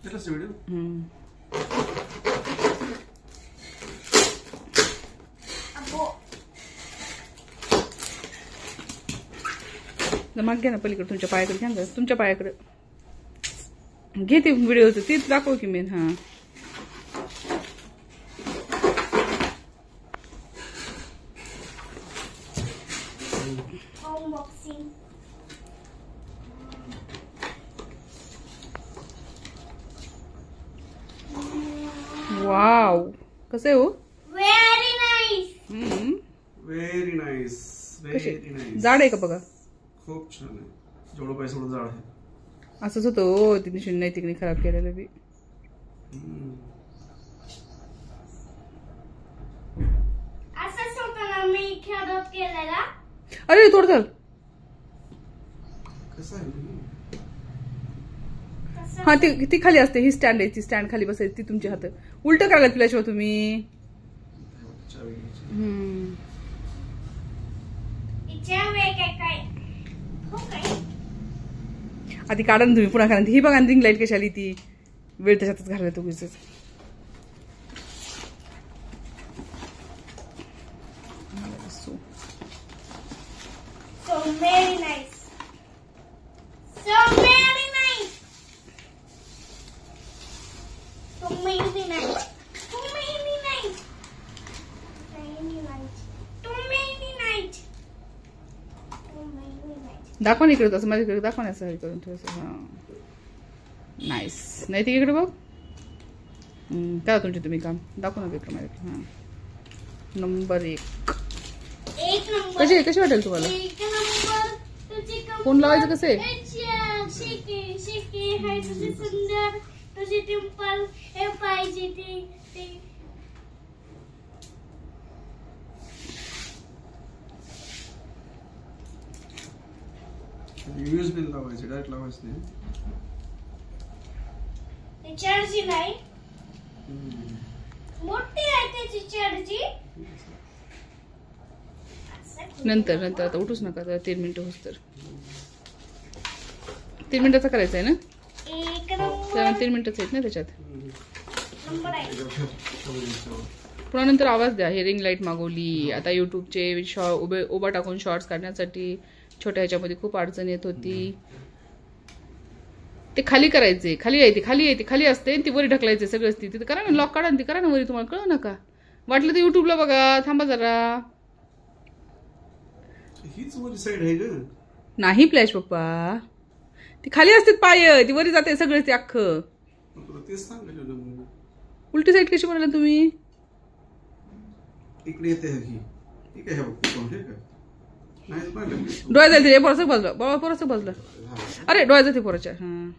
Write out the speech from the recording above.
माग घ्या ना पलीकडे, तुमच्या पायाकडे घ्या ना, तुमच्या पायाकडे घेते व्हिडिओचं तीच दाखव की मेन. हा वाव, कसं आहे हो? Very nice. Very nice, very nice. जाड आहे का बघा? खूप छान आहे. जेवढं पाहिजे तेवढं जाड आहे. असंच होतं हो, तिने नैतिकने खराब केलेलं बी. असंच होतं ना मी खेळत केलेला. अरे तोड चल. कसं आहे? हा ती खाली असते, ही स्टँड आहे, ती स्टँड खाली बसायची, ती तुमच्या हातात उलट करायला पिल्याशिवाय तुम्ही. आधी काढा ना तुम्ही, पुन्हा करा. ही बघा रिंग लाईट कशी आली, ती वेळ त्याच्यातच घालला तो उगीच. So very nice. So very nice. So very nice. So very nice. Very nice. So very nice. So very nice. दाखवा ना इकडे, तसं माझ्याकडे दाखवा ना, असं हे करून थोडंसं. हा नाईस. नाही ती इकडे बघ. करा तुमचे तुम्ही काम, दाखवा ना इकडे माझ्याकडे. हा नंबर 1. एक नंबर. कशी वाटेल तुम्हाला? एक नंबर. तुझी फोन लावायचं कसं आहे? शिके शिके हाय तुझी सुंदर, तुझी टिंपल हे पाहिजे ते. यूएसबी लावायचे, डायरेक्ट लावायचं नाही. चार्जिंग नाही मोठी आहे त्याची चार्जिंग. नंतर आता उठूच नका, 3 मिनिटं होस तर. 3 मिनिटाचा करायचा आहे ना? एक नंबर. 3 मिनिटच आहेत ना त्याच्यात. नंबर आहे. पुन्हा नंतर आवाज द्या. हे रिंग लाईट मागवली. आता युट्यूबचे उभा टाकून शॉर्ट्स काढण्यासाठी छोट्या ह्याच्यामध्ये खूप अडचण येत होती. ते खाली करायचे, खाली येते खाली असते, ती वरी ढकलायचे सगळंच. ती तिथं करा ना, लॉक काढा, ती करा ना वरी. तुम्हाला कळू नका वाटलं तर युट्यूबला बघा. थांबा जरा. हीच वरी साईड आहे ग. नाही फ्लॅश पप्पा, ती खाली असते पाय, ती वरी जाते सगळं ते अख्खं. तेच सांगितलं. उलटी साईड कशी बनवला तुम्ही? इकडे येते ही. ठीक आहे बघ. नाही डोळ्या जायचे, पोराचं बाजूला, पोराचं बाजूला. अरे डोळ्या जाते पोराच्या. हा